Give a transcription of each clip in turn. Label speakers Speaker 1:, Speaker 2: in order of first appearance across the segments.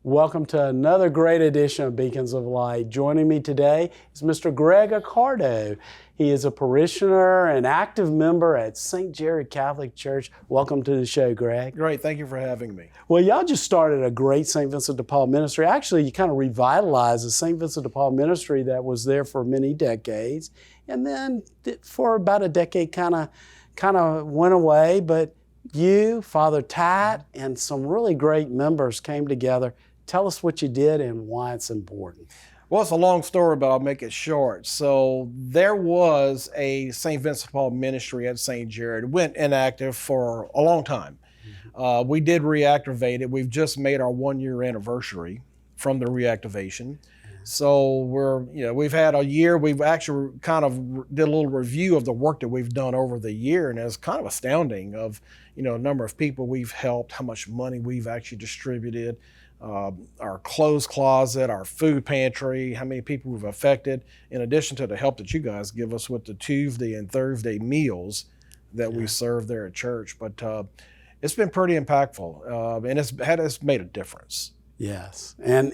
Speaker 1: Welcome to another great edition of Beacons of Light. Joining me today is Mr. Greg Accardo. He is a parishioner and active member at St. Gerard Catholic Church. Welcome to the show, Greg.
Speaker 2: Great, thank you for having me.
Speaker 1: Well, y'all just started a great St. Vincent de Paul ministry. Actually, you kind of revitalized the St. Vincent de Paul ministry that was there for many decades. And then for about a decade kind of went away. But you, Father Tat, and some really great members came together. Tell us what you did and why it's important.
Speaker 2: Well, it's a long story, but I'll make it short. So there was a St. Vincent de Paul ministry at St. Gerard. It went inactive for a long time. We did reactivate it. We've just made our 1-year anniversary from the reactivation. So we've had a year. We've actually kind of did a little review of the work that we've done over the year, and it's kind of astounding of, a number of people we've helped, how much money we've actually distributed, our clothes closet, our food pantry, how many people we've affected, in addition to the help that you guys give us with the Tuesday and Thursday meals that we serve there at church. But it's been pretty impactful, and it's made a difference.
Speaker 1: Yes, and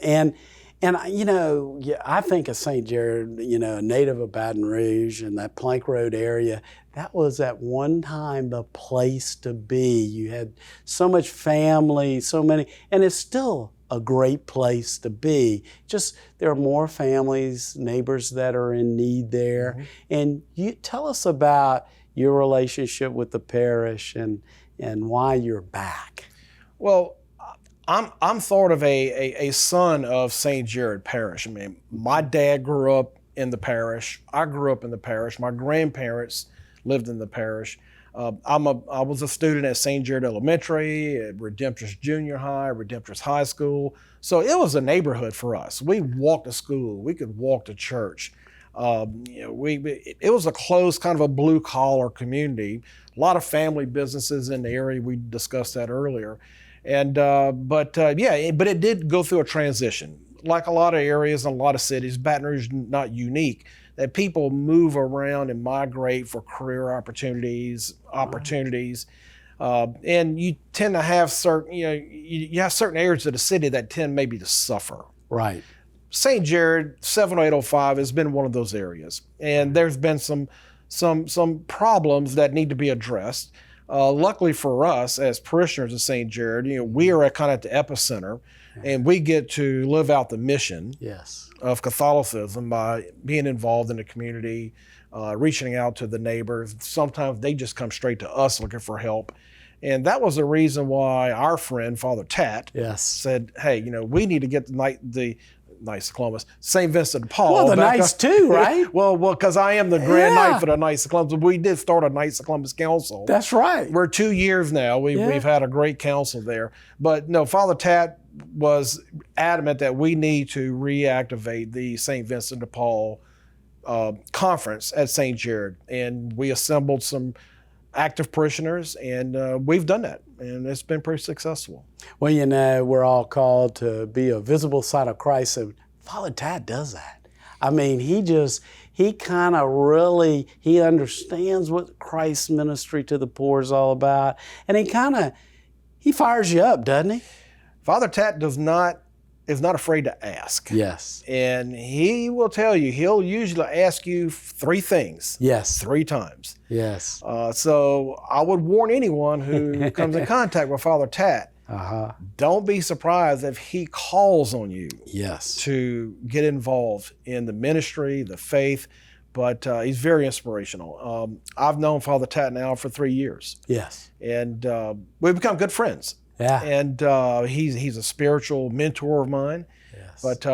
Speaker 1: I think of St. Gerard, a native of Baton Rouge and that Plank Road area, that was at one time the place to be. You had so much family, so many, and it's still a great place to be. Just there are more families, neighbors that are in need there. Mm-hmm. And you tell us about your relationship with the parish and why you're back.
Speaker 2: Well, I'm sort of a son of St. Gerard Parish. I mean, my dad grew up in the parish. I grew up in the parish. My grandparents lived in the parish. I was a student at St. Gerard Elementary, at Redemptorist Junior High, Redemptorist High School. So it was a neighborhood for us. We walked to school. We could walk to church. It was a close, kind of a blue-collar community. A lot of family businesses in the area. We discussed that earlier. But it did go through a transition. Like a lot of areas and a lot of cities, Baton Rouge is not unique, that people move around and migrate for career opportunities. And you tend to have certain, you have certain areas of the city that tend maybe to suffer.
Speaker 1: Right.
Speaker 2: St. Gerard, 70805 has been one of those areas. And there's been some problems that need to be addressed. Luckily for us as parishioners of St. Gerard, we are at kind of at the epicenter, and we get to live out the mission of Catholicism by being involved in the community, reaching out to the neighbors. Sometimes they just come straight to us looking for help. And that was the reason why our friend, Father Tat, said, hey, we need to get the Knights of Columbus, St. Vincent de Paul.
Speaker 1: Well, the Knights too, right?
Speaker 2: well, because I am the Grand Knight for the Knights of Columbus. We did start a Knights of Columbus Council.
Speaker 1: That's right.
Speaker 2: We're 2 years now. We've had a great council there. But no, Father Tat was adamant that we need to reactivate the St. Vincent de Paul conference at St. Gerard. And we assembled some active parishioners, and we've done that, and it's been pretty successful.
Speaker 1: Well, we're all called to be a visible sign of Christ, and Father Tat does that. I mean, he kind of really, he understands what Christ's ministry to the poor is all about, and he fires you up, doesn't he?
Speaker 2: Father Tat is not afraid to ask.
Speaker 1: Yes.
Speaker 2: And he will tell you, he'll usually ask you 3 things.
Speaker 1: Yes.
Speaker 2: 3 times.
Speaker 1: Yes.
Speaker 2: So I would warn anyone who comes in contact with Father Tat, don't be surprised if he calls on you to get involved in the ministry, the faith, but he's very inspirational. I've known Father Tat now for 3 years.
Speaker 1: Yes.
Speaker 2: And we've become good friends.
Speaker 1: Yeah.
Speaker 2: And he's a spiritual mentor of mine. Yes. But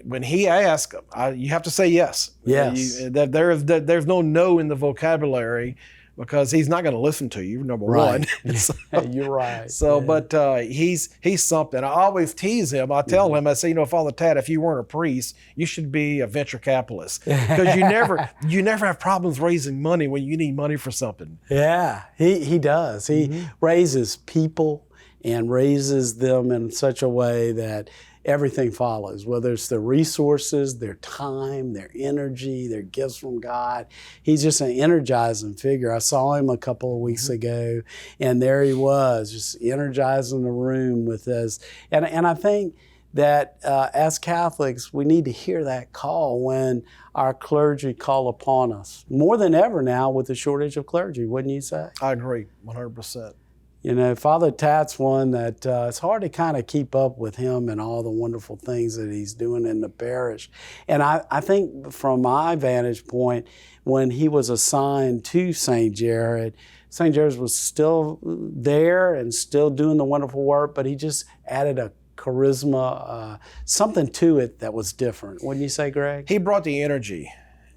Speaker 2: when he asks, you have to say yes.
Speaker 1: Yes.
Speaker 2: There's no in the vocabulary, because he's not going to listen to you, number one.
Speaker 1: So, you're right.
Speaker 2: So, but he's something. I always tease him. I tell him, I say, Father Tat, if you weren't a priest, you should be a venture capitalist, because you never have problems raising money when you need money for something.
Speaker 1: Yeah, he does. He raises people and raises them in such a way that everything follows, whether it's their resources, their time, their energy, their gifts from God. He's just an energizing figure. I saw him a couple of weeks ago, and there he was, just energizing the room with us. And I think that as Catholics, we need to hear that call when our clergy call upon us. More than ever now with the shortage of clergy, wouldn't you say?
Speaker 2: I agree, 100%.
Speaker 1: You know, Father Tat's one that it's hard to kind of keep up with him and all the wonderful things that he's doing in the parish. And I think from my vantage point, when he was assigned to St. Jared was still there and still doing the wonderful work, but he just added a charisma, something to it that was different. Wouldn't you say, Greg?
Speaker 2: He brought the energy,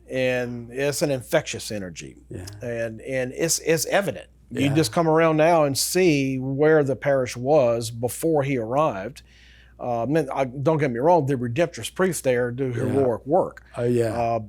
Speaker 2: and it's an infectious energy, and it's evident. You just come around now and see where the parish was before he arrived. Don't get me wrong, the Redemptorist priests there do heroic work.
Speaker 1: Oh yeah.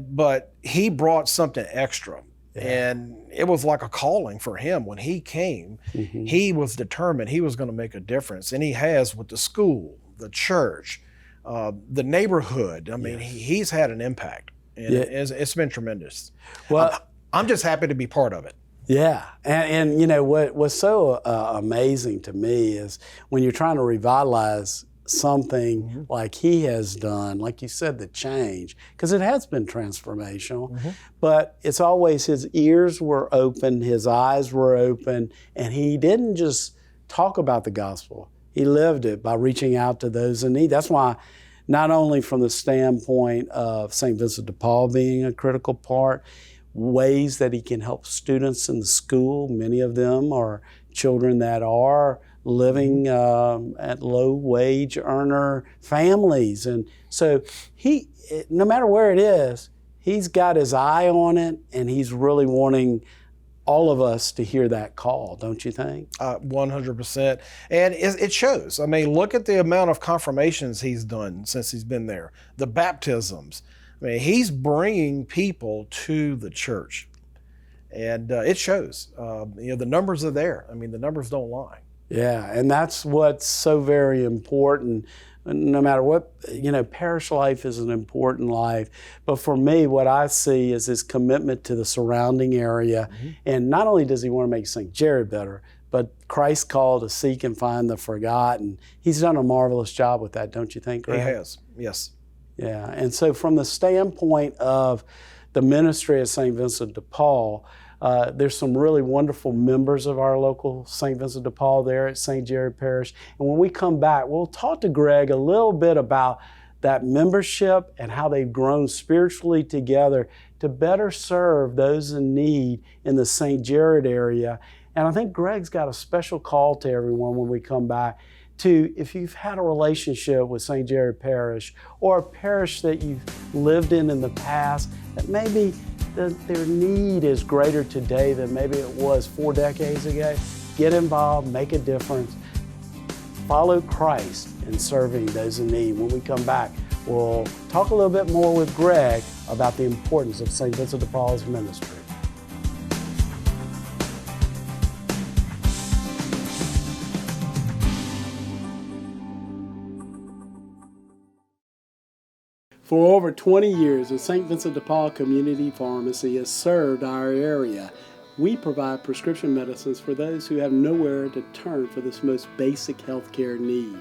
Speaker 2: But he brought something extra. And it was like a calling for him when he came. He was determined he was going to make a difference, and he has with the school, the church, the neighborhood. I mean, he's had an impact, and it's been tremendous. Well, I'm just happy to be part of it.
Speaker 1: Yeah, and you know what's so amazing to me is when you're trying to revitalize something like he has done, like you said, the change, because it has been transformational, but it's always his ears were open, his eyes were open, and he didn't just talk about the gospel, he lived it by reaching out to those in need. That's why not only from the standpoint of St. Vincent de Paul being a critical part, ways that he can help students in the school, many of them are children that are living at low wage earner families. And so he, no matter where it is, he's got his eye on it, and he's really wanting all of us to hear that call, don't you think?
Speaker 2: 100%. And it shows. I mean, look at the amount of confirmations he's done since he's been there, the baptisms. I mean, he's bringing people to the church, and it shows. The numbers are there. I mean, the numbers don't lie.
Speaker 1: Yeah, and that's what's so very important. No matter what, parish life is an important life. But for me, what I see is his commitment to the surrounding area. And not only does he want to make St. Jared better, but Christ's call to seek and find the forgotten. He's done a marvelous job with that, don't you think, Greg?
Speaker 2: He has, yes.
Speaker 1: Yeah, and so from the standpoint of the ministry of St. Vincent de Paul, there's some really wonderful members of our local St. Vincent de Paul there at St. Jared Parish. And when we come back, we'll talk to Greg a little bit about that membership and how they've grown spiritually together to better serve those in need in the St. Jared area. And I think Greg's got a special call to everyone when we come back to, if you've had a relationship with St. Jared Parish or a parish that you've lived in the past, that maybe their need is greater today than maybe it was 4 decades ago, get involved, make a difference, follow Christ in serving those in need. When we come back, we'll talk a little bit more with Greg about the importance of St. Vincent de Paul's ministry. For over 20 years, the St. Vincent de Paul Community Pharmacy has served our area. We provide prescription medicines for those who have nowhere to turn for this most basic healthcare need.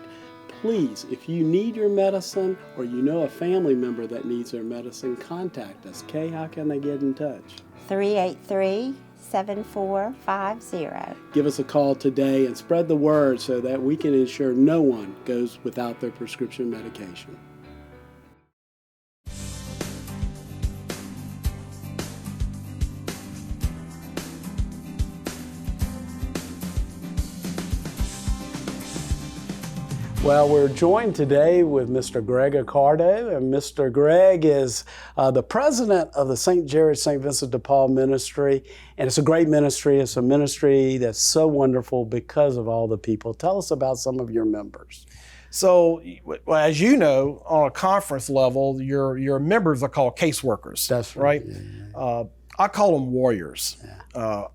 Speaker 1: Please, if you need your medicine or you know a family member that needs their medicine, contact us. Kay, how can they get in touch?
Speaker 3: 383-7450.
Speaker 1: Give us a call today and spread the word so that we can ensure no one goes without their prescription medication. Well, we're joined today with Mr. Greg Accardo, and Mr. Greg is the president of the St. Jared St. Vincent de Paul ministry, and it's a great ministry. It's a ministry that's so wonderful because of all the people. Tell us about some of your members.
Speaker 2: So, as you know, on a conference level, your members are called caseworkers.
Speaker 1: That's
Speaker 2: right.
Speaker 1: Yeah.
Speaker 2: I call them warriors.
Speaker 1: Yeah.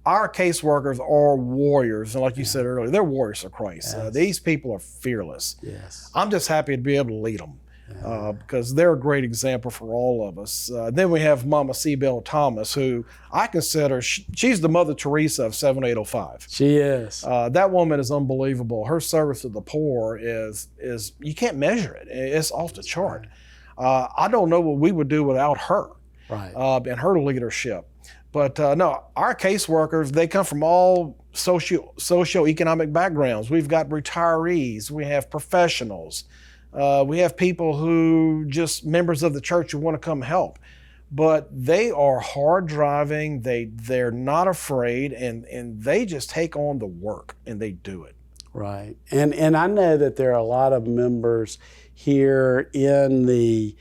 Speaker 2: Our caseworkers are warriors, and like you said earlier, they're warriors of Christ.
Speaker 1: Yes.
Speaker 2: These people are fearless.
Speaker 1: Yes.
Speaker 2: I'm just happy to be able to lead them. because they're a great example for all of us. Then we have Mama Cebelle Thomas, who I consider, she's the Mother Teresa of 7805.
Speaker 1: She is.
Speaker 2: That woman is unbelievable. Her service to the poor is you can't measure it. It's off the chart. I don't know what we would do without her,
Speaker 1: Right.
Speaker 2: And her leadership. But no, our caseworkers, they come from all socioeconomic backgrounds. We've got retirees, we have professionals, we have people who just members of the church who want to come help. But they are hard driving, they're not afraid, and they just take on the work and they do it.
Speaker 1: Right. And I know that there are a lot of members here in the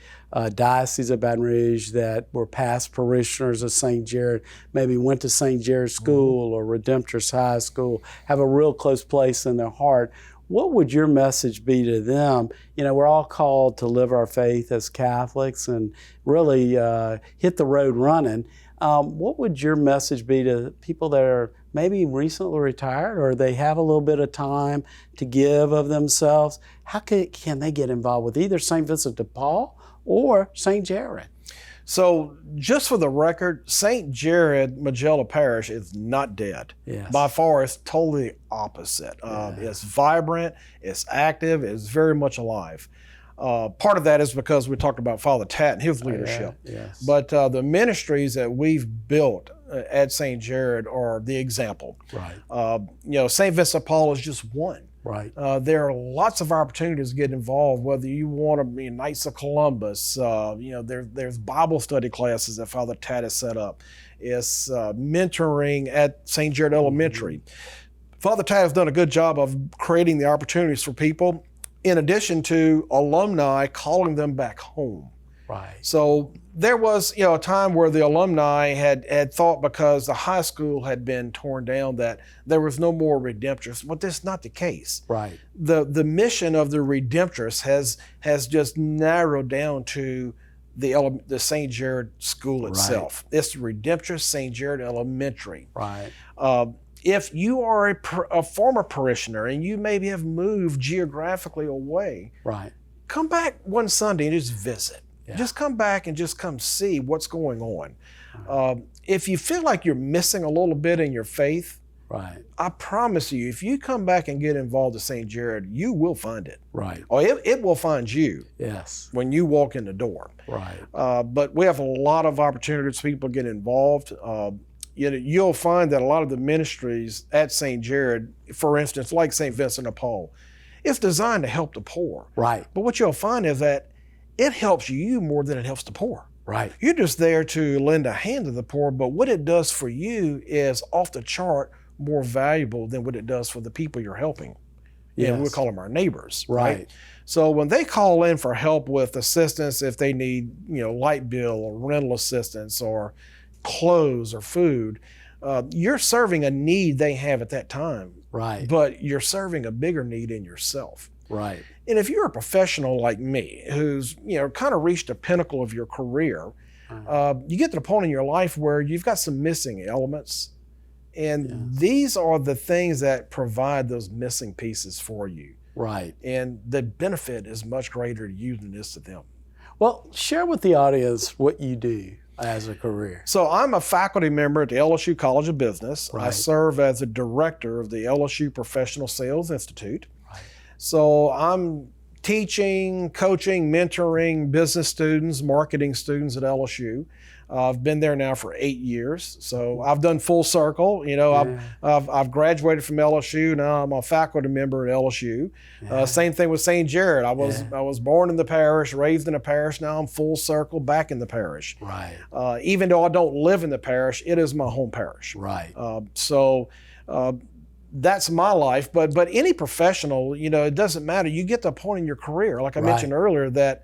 Speaker 1: Diocese of Baton Rouge that were past parishioners of St. Gerard, maybe went to St. Gerard School or Redemptorist High School, have a real close place in their heart. What would your message be to them? You know, we're all called to live our faith as Catholics and really hit the road running. What would your message be to people that are maybe recently retired or they have a little bit of time to give of themselves? How can they get involved with either St. Vincent de Paul or St. Gerard?
Speaker 2: So just for the record, St. Gerard Magella Parish is not dead.
Speaker 1: Yes.
Speaker 2: By far, it's totally opposite. It's vibrant, it's active, it's very much alive. Part of that is because we talked about Father Tat and his leadership.
Speaker 1: Yes.
Speaker 2: But the ministries that we've built at St. Gerard are the example.
Speaker 1: Right.
Speaker 2: St. Vincent de Paul is just one.
Speaker 1: Right.
Speaker 2: There are lots of opportunities to get involved, whether you want to be Knights of Columbus, there's Bible study classes that Father Tat has set up. It's mentoring at St. Gerard Elementary. Father Tat has done a good job of creating the opportunities for people, in addition to alumni calling them back home.
Speaker 1: Right.
Speaker 2: So there was, a time where the alumni had thought because the high school had been torn down that there was no more Redemptorists. Well, that's not the case.
Speaker 1: Right.
Speaker 2: The mission of the Redemptorists has just narrowed down to the St. Gerard School itself. Right. It's Redemptorist St. Gerard Elementary.
Speaker 1: Right.
Speaker 2: If you are a former parishioner and you maybe have moved geographically away,
Speaker 1: right,
Speaker 2: come back one Sunday and just visit. Yeah. Just come back and just come see what's going on. Right. If you feel like you're missing a little bit in your faith,
Speaker 1: right,
Speaker 2: I promise you, if you come back and get involved in St. Gerard, you will find it.
Speaker 1: Right.
Speaker 2: Or it will find you.
Speaker 1: Yes.
Speaker 2: When you walk in the door.
Speaker 1: Right.
Speaker 2: But we have a lot of opportunities for people to get involved. You'll find that a lot of the ministries at St. Gerard, for instance, like St. Vincent de Paul, it's designed to help the poor.
Speaker 1: Right.
Speaker 2: But what you'll find is that it helps you more than it helps the poor.
Speaker 1: Right.
Speaker 2: You're just there to lend a hand to the poor, but what it does for you is off the chart more valuable than what it does for the people you're helping.
Speaker 1: Yes.
Speaker 2: And we call them our neighbors.
Speaker 1: Right.
Speaker 2: So when they call in for help with assistance, if they need, light bill or rental assistance or clothes or food, you're serving a need they have at that time.
Speaker 1: Right.
Speaker 2: But you're serving a bigger need in yourself.
Speaker 1: Right.
Speaker 2: And if you're a professional like me, who's kind of reached the pinnacle of your career, you get to the point in your life where you've got some missing elements, and these are the things that provide those missing pieces for you.
Speaker 1: Right.
Speaker 2: And the benefit is much greater to you than it is to them.
Speaker 1: Well, share with the audience what you do as a career.
Speaker 2: So I'm a faculty member at the LSU College of Business.
Speaker 1: Right.
Speaker 2: I serve as a director of the LSU Professional Sales Institute.
Speaker 1: Right.
Speaker 2: So I'm teaching, coaching, mentoring business students, marketing students at LSU. I've been there now for 8 years, so I've done full circle. I've graduated from LSU. Now I'm a faculty member at LSU. Same thing with St. Gerard. I was born in the parish, raised in the parish. Now I'm full circle back in the parish.
Speaker 1: Right.
Speaker 2: Even though I don't live in the parish, it is my home parish.
Speaker 1: Right.
Speaker 2: That's my life. But any professional, it doesn't matter. You get to a point in your career, like I mentioned earlier, that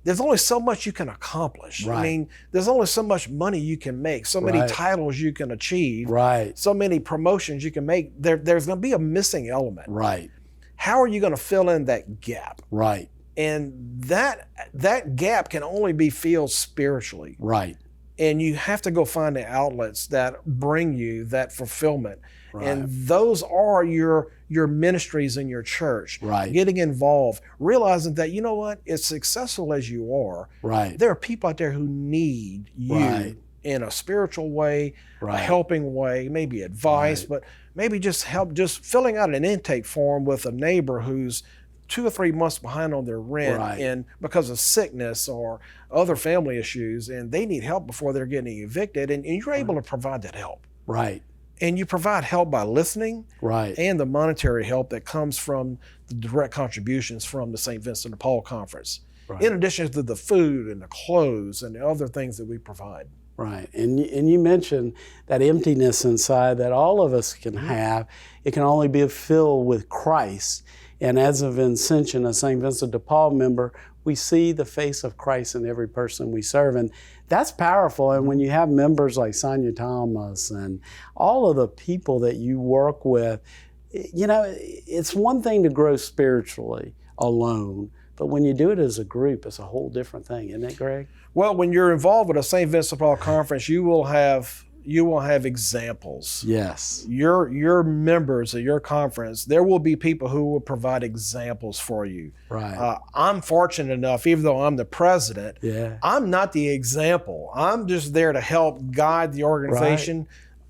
Speaker 2: there's only so much you can accomplish.
Speaker 1: Right.
Speaker 2: I mean, there's only so much money you can make, so many titles you can achieve, so many promotions you can make. There's going to be a missing element.
Speaker 1: Right.
Speaker 2: How are you going to fill in that gap?
Speaker 1: Right.
Speaker 2: And that gap can only be filled spiritually.
Speaker 1: Right.
Speaker 2: And you have to go find the outlets that bring you that fulfillment.
Speaker 1: Right.
Speaker 2: And those are your ministries in your church.
Speaker 1: Right.
Speaker 2: Getting involved, realizing that, you know what, as successful as you are,
Speaker 1: Right.
Speaker 2: there are people out there who need you
Speaker 1: Right.
Speaker 2: in a spiritual way,
Speaker 1: Right.
Speaker 2: a helping way, maybe advice,
Speaker 1: Right.
Speaker 2: but maybe just help, just filling out an intake form with a neighbor who's 2 or 3 months behind on their rent
Speaker 1: Right.
Speaker 2: and because of sickness or other family issues, and they need help before they're getting evicted, and you're able to provide that help.
Speaker 1: Right.
Speaker 2: And you provide help by listening,
Speaker 1: Right.
Speaker 2: and the monetary help that comes from the direct contributions from the St. Vincent de Paul Conference,
Speaker 1: Right.
Speaker 2: in addition to the food and the clothes and the other things that we provide.
Speaker 1: Right. And you mentioned that emptiness inside that all of us can have. It can only be filled with Christ. And as a Vincentian, a St. Vincent de Paul member, we see the face of Christ in every person we serve. And that's powerful. And when you have members like Sonia Thomas and all of the people that you work with, you know, it's one thing to grow spiritually alone, but when you do it as a group, it's a whole different thing, isn't it, Greg?
Speaker 2: Well, when you're involved with a St. Vincent de Paul Conference, you will have examples.
Speaker 1: Yes.
Speaker 2: Your members of your conference, there will be people who will provide examples for you.
Speaker 1: Right.
Speaker 2: I'm fortunate enough, even though I'm the president,
Speaker 1: Yeah.
Speaker 2: I'm not the example. I'm just there to help guide the organization.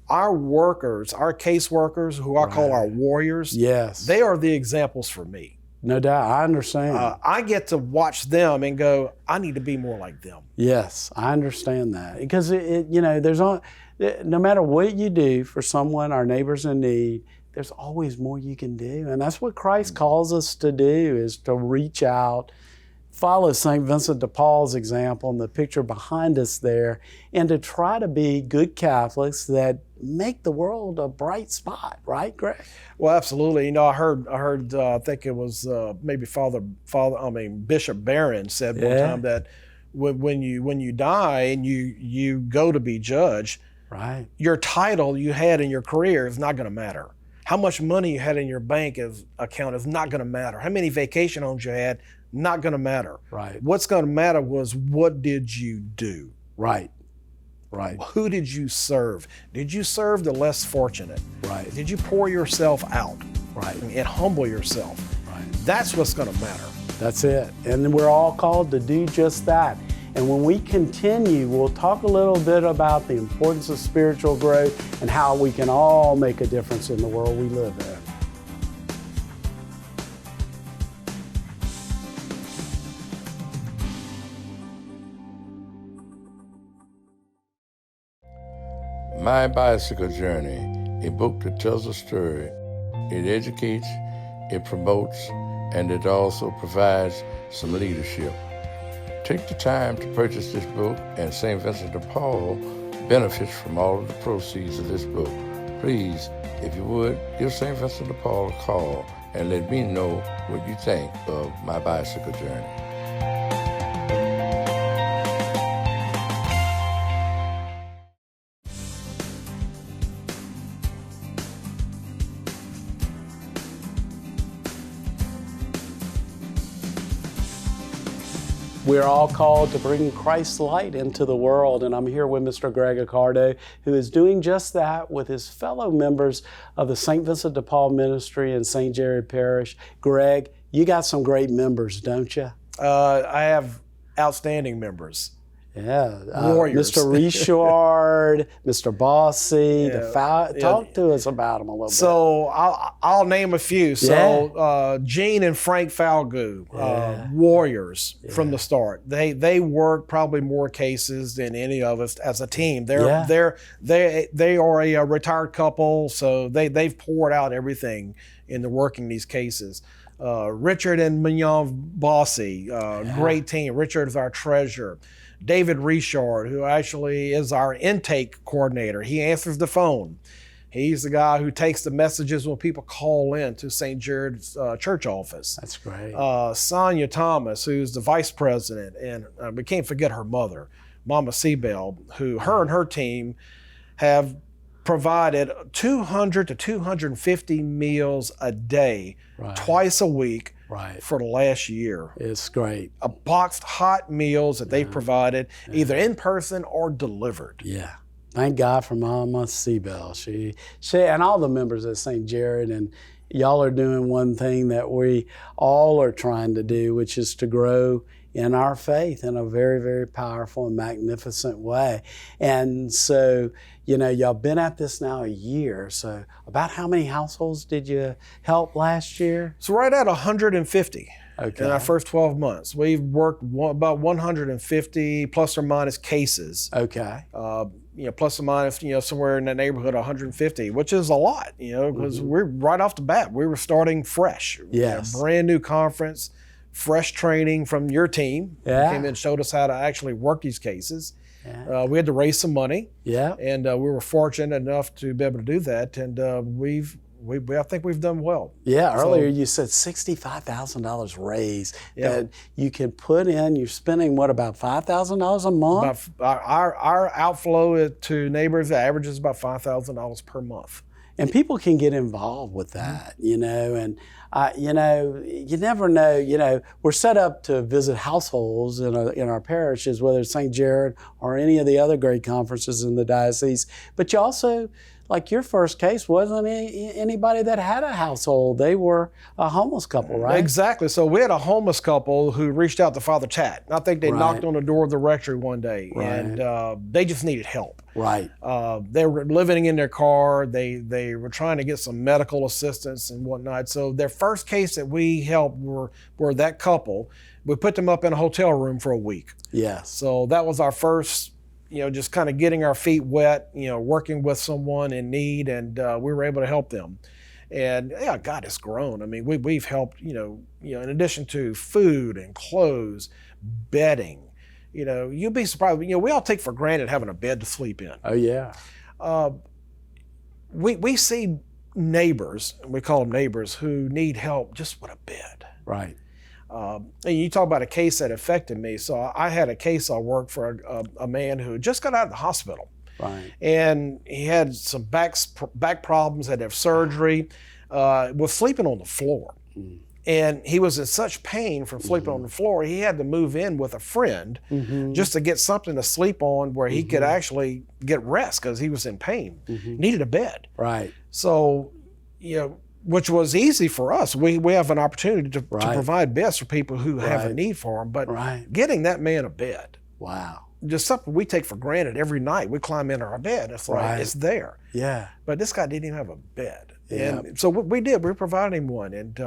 Speaker 2: Our workers, our caseworkers, who I call our warriors,
Speaker 1: Yes.
Speaker 2: they are the examples for me.
Speaker 1: No doubt. I understand.
Speaker 2: I get to watch them and go, I need to be more like them.
Speaker 1: Yes, I understand that. Because, you know, no matter what you do for someone, our neighbors in need, there's always more you can do. And that's what Christ calls us to do, is to reach out, follow St. Vincent de Paul's example and the picture behind us there, and to try to be good Catholics that make the world a bright spot, right, Greg?
Speaker 2: Well, absolutely. You know, I heard. I think it was maybe Bishop Barron said one time that when you die and you go to be judged,
Speaker 1: right,
Speaker 2: your title you had in your career is not going to matter. How much money you had in your bank account is not going to matter. How many vacation homes you had, not going to matter.
Speaker 1: Right.
Speaker 2: What's going to matter was, what did you do?
Speaker 1: Right. Right.
Speaker 2: Who did you serve? Did you serve the less fortunate?
Speaker 1: Right.
Speaker 2: Did you pour yourself out?
Speaker 1: Right.
Speaker 2: And humble yourself?
Speaker 1: Right.
Speaker 2: That's what's going to matter.
Speaker 1: That's it. And we're all called to do just that. And when we continue, we'll talk a little bit about the importance of spiritual growth and how we can all make a difference in the world we live in.
Speaker 4: My Bicycle Journey, a book that tells a story. It educates, it promotes, and it also provides some leadership. Take the time to purchase this book, and St. Vincent de Paul benefits from all of the proceeds of this book. Please, if you would, give St. Vincent de Paul a call and let me know what you think of My Bicycle Journey.
Speaker 1: We're all called to bring Christ's light into the world, and I'm here with Mr. Greg Accardo, who is doing just that with his fellow members of the St. Vincent de Paul Ministry in St. Gerard Parish. Greg, you got some great members, don't you?
Speaker 2: I have outstanding members.
Speaker 1: Yeah,
Speaker 2: Warriors.
Speaker 1: Mr. Richard, Mr. Bossy.
Speaker 2: Yeah.
Speaker 1: Talk to us about them a little bit.
Speaker 2: So I'll name a few. So Gene and Frank Falgout, warriors from the start. They work probably more cases than any of us as a team. They are a retired couple, so they've poured out everything into working these cases. Richard and Mignon Bossy, great team. Richard is our treasurer. David Richard, who actually is our intake coordinator. He answers the phone. He's the guy who takes the messages when people call in to St. Gerard's church office.
Speaker 1: That's great.
Speaker 2: Sonia Thomas, who's the vice president, and we can't forget her mother, Mama Seabell, who her and her team have provided 200 to 250 meals a day, twice a week,
Speaker 1: Right.
Speaker 2: for the last year.
Speaker 1: It's great.
Speaker 2: Boxed hot meals that they provided, either in person or delivered.
Speaker 1: Yeah. Thank God for Mama Seabell. She and all the members at St. Gerard, and y'all are doing one thing that we all are trying to do, which is to grow in our faith in a very, very powerful and magnificent way. And so, y'all been at this now a year. So about how many households did you help last year?
Speaker 2: So right at 150
Speaker 1: Okay.
Speaker 2: in our first 12 months. We've worked about 150 plus or minus cases.
Speaker 1: Okay.
Speaker 2: Plus or minus, somewhere in the neighborhood of 150, which is a lot, because we're right off the bat. We were starting fresh.
Speaker 1: Yes.
Speaker 2: Brand new conference, fresh training from your team.
Speaker 1: Yeah.
Speaker 2: You came in and showed us how to actually work these cases.
Speaker 1: Yeah.
Speaker 2: We had to raise some money.
Speaker 1: Yeah.
Speaker 2: And we were fortunate enough to be able to do that. And I think we've done well.
Speaker 1: Yeah, earlier you said $65,000 raised
Speaker 2: Yeah.
Speaker 1: that you can put in. You're spending about $5,000 a month?
Speaker 2: Our outflow to neighbors averages about $5,000 per month.
Speaker 1: And people can get involved with that, and you never know. We're set up to visit households in our parishes, whether it's St. Gerard or any of the other great conferences in the diocese. But you also, like your first case, wasn't anybody that had a household. They were a homeless couple, right?
Speaker 2: Exactly. So we had a homeless couple who reached out to Father Tat. I think they
Speaker 1: Right.
Speaker 2: knocked on the door of the rectory one day,
Speaker 1: Right.
Speaker 2: and they just needed help.
Speaker 1: Right.
Speaker 2: They were living in their car. They were trying to get some medical assistance and whatnot. So their first case that we helped were that couple. We put them up in a hotel room for a week.
Speaker 1: Yes.
Speaker 2: So that was our first, just kind of getting our feet wet, working with someone in need, and we were able to help them. And yeah, God, it's grown. I mean, we've helped, in addition to food and clothes, bedding. You'd be surprised. We all take for granted having a bed to sleep in.
Speaker 1: Oh, yeah.
Speaker 2: We see neighbors, we call them neighbors, who need help just with a bed.
Speaker 1: Right.
Speaker 2: And you talk about a case that affected me. So I had a case I worked for a man who just got out of the hospital.
Speaker 1: Right.
Speaker 2: And he had some back problems, had to have surgery, was sleeping on the floor.
Speaker 1: Mm.
Speaker 2: And he was in such pain from sleeping on the floor, he had to move in with a friend just to get something to sleep on where he could actually get rest because he was in pain. Needed a bed.
Speaker 1: Right.
Speaker 2: So, which was easy for us. We have an opportunity to provide beds for people who have a need for them. But getting that man a bed,
Speaker 1: wow,
Speaker 2: just something we take for granted every night. We climb into our bed. It's like it's there.
Speaker 1: Yeah.
Speaker 2: But this guy didn't even have a bed.
Speaker 1: Yeah.
Speaker 2: And so we did. We provided him one, and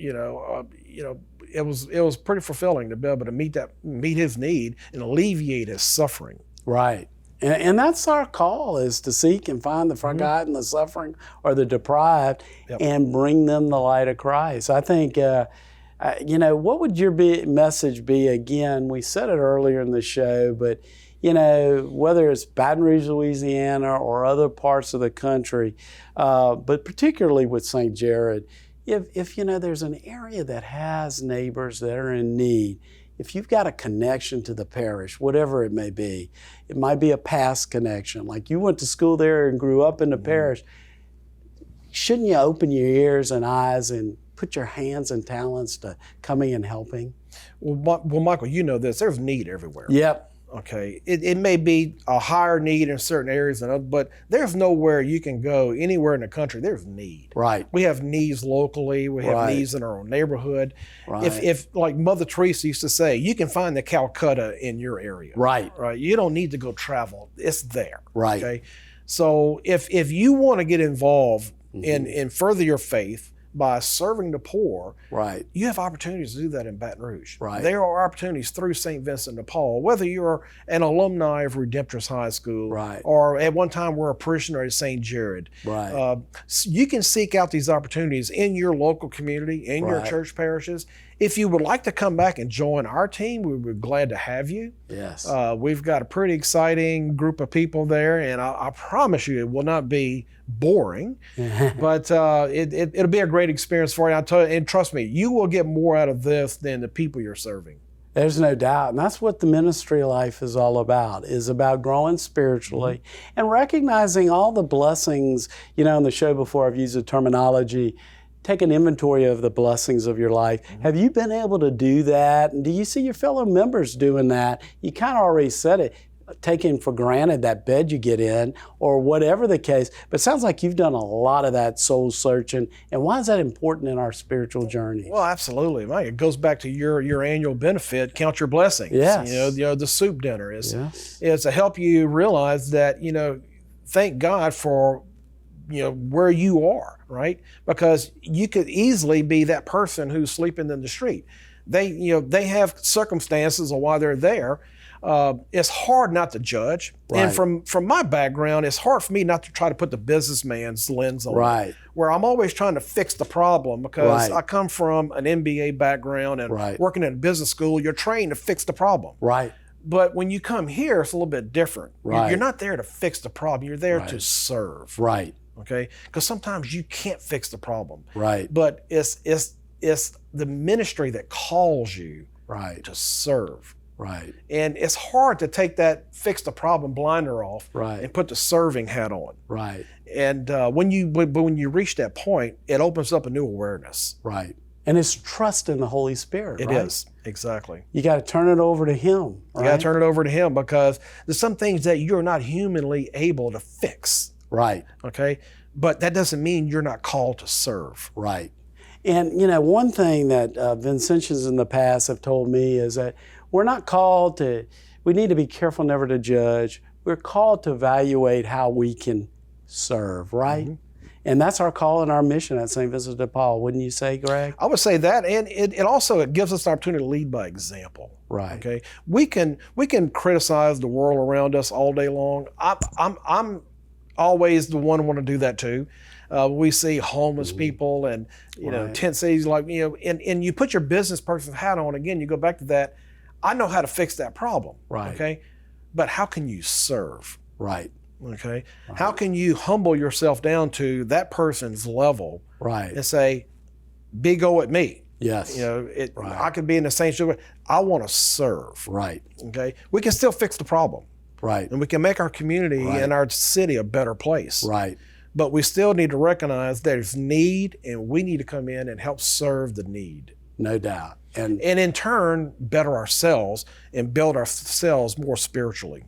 Speaker 2: it was pretty fulfilling to be able to meet his need and alleviate his suffering.
Speaker 1: Right. And that's our call, is to seek and find the forgotten, the suffering, or the deprived, and bring them the light of Christ. I think, what would your message be? Again, we said it earlier in the show, but, whether it's Baton Rouge, Louisiana, or other parts of the country, but particularly with St. Gerard, if there's an area that has neighbors that are in need, if you've got a connection to the parish, whatever it may be, it might be a past connection, like you went to school there and grew up in the parish, shouldn't you open your ears and eyes and put your hands and talents to coming and helping?
Speaker 2: Well, Michael, there's need everywhere.
Speaker 1: Yep.
Speaker 2: Okay, it may be a higher need in certain areas than others, but there's nowhere you can go anywhere in the country. There's need.
Speaker 1: Right.
Speaker 2: We have needs locally. We have needs in our own neighborhood.
Speaker 1: Right.
Speaker 2: If like Mother Teresa used to say, you can find the Calcutta in your area.
Speaker 1: Right.
Speaker 2: Right. You don't need to go travel. It's there.
Speaker 1: Right.
Speaker 2: Okay. So if you want to get involved in further your faith by serving the poor,
Speaker 1: right,
Speaker 2: you have opportunities to do that in Baton Rouge.
Speaker 1: Right.
Speaker 2: There are opportunities through St. Vincent de Paul, whether you're an alumni of Redemptorist High School,
Speaker 1: right,
Speaker 2: or at one time were a parishioner at St. Gerard.
Speaker 1: Right.
Speaker 2: You can seek out these opportunities in your local community, in your church parishes. If you would like to come back and join our team, we would be glad to have you.
Speaker 1: Yes.
Speaker 2: We've got a pretty exciting group of people there, and I promise you it will not be boring, but it'll be a great experience for you. And trust me, you will get more out of this than the people you're serving.
Speaker 1: There's no doubt. And that's what the ministry life is all about, is about growing spiritually and recognizing all the blessings. In the show before I've used the terminology, take an inventory of the blessings of your life. Have you been able to do that? And do you see your fellow members doing that? You kind of already said it, taking for granted that bed you get in or whatever the case. But it sounds like you've done a lot of that soul searching. And why is that important in our spiritual journey?
Speaker 2: Well, absolutely. Mike, it goes back to your annual benefit, count your blessings.
Speaker 1: Yes.
Speaker 2: You know, the soup dinner is
Speaker 1: Yes.
Speaker 2: to help you realize that, thank God for, where you are, right? Because you could easily be that person who's sleeping in the street. They have circumstances of why they're there. It's hard not to judge.
Speaker 1: Right.
Speaker 2: And from my background, it's hard for me not to try to put the businessman's lens on
Speaker 1: Right.
Speaker 2: it, where I'm always trying to fix the problem because
Speaker 1: Right.
Speaker 2: I come from an MBA background and
Speaker 1: Right.
Speaker 2: working in a business school, you're trained to fix the problem.
Speaker 1: Right.
Speaker 2: But when you come here, it's a little bit different.
Speaker 1: Right.
Speaker 2: You're not there to fix the problem. You're there to
Speaker 1: Right.
Speaker 2: serve.
Speaker 1: Right.
Speaker 2: Okay? Because sometimes you can't fix the problem.
Speaker 1: Right.
Speaker 2: But it's the ministry that calls you
Speaker 1: Right.
Speaker 2: to serve.
Speaker 1: Right.
Speaker 2: And it's hard to take that fix the problem blinder off
Speaker 1: Right.
Speaker 2: and put the serving hat on.
Speaker 1: Right.
Speaker 2: And when you reach that point, it opens up a new awareness.
Speaker 1: Right. And it's trust in the Holy Spirit.
Speaker 2: It
Speaker 1: right?
Speaker 2: is, exactly.
Speaker 1: You got to turn it over to Him.
Speaker 2: You got to turn it over to Him because there's some things that you're not humanly able to fix.
Speaker 1: Right.
Speaker 2: Okay, but that doesn't mean you're not called to serve.
Speaker 1: Right. And one thing that Vincentians in the past have told me is that we're not called to, we need to be careful never to judge. We're called to evaluate how we can serve, right? Mm-hmm. And that's our call and our mission at St. Vincent de Paul, wouldn't you say, Greg?
Speaker 2: I would say that, and it also gives us an opportunity to lead by example.
Speaker 1: Right.
Speaker 2: Okay. We can criticize the world around us all day long. I'm always the one who want to do that too. We see homeless people and tent cities and you put your business person hat on again. You go back to that. I know how to fix that problem.
Speaker 1: Right.
Speaker 2: Okay. But how can you serve?
Speaker 1: Right.
Speaker 2: Okay. Right. How can you humble yourself down to that person's level?
Speaker 1: Right.
Speaker 2: And say, big O at me.
Speaker 1: Yes.
Speaker 2: Right.
Speaker 1: Right.
Speaker 2: I could be in the same situation. I want to serve.
Speaker 1: Right.
Speaker 2: Okay. We can still fix the problem.
Speaker 1: Right.
Speaker 2: And we can make our community and our city a better place.
Speaker 1: Right.
Speaker 2: But we still need to recognize there's need, and we need to come in and help serve the need.
Speaker 1: No doubt. And
Speaker 2: in turn, better ourselves and build ourselves more spiritually.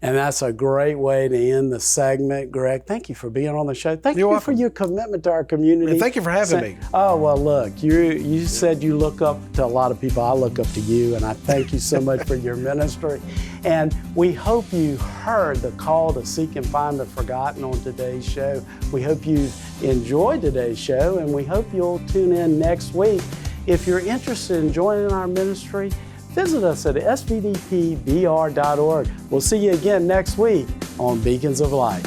Speaker 1: And that's a great way to end the segment. Greg, thank you for being on the show. Thank you for your commitment to our community.
Speaker 2: And thank you for having me.
Speaker 1: Oh, well, look, you said you look up to a lot of people. I look up to you, and I thank you so much for your ministry. And we hope you heard the call to seek and find the forgotten on today's show. We hope you've enjoyed today's show, and we hope you'll tune in next week. If you're interested in joining our ministry, visit us at svdpbr.org. We'll see you again next week on Beacons of Light.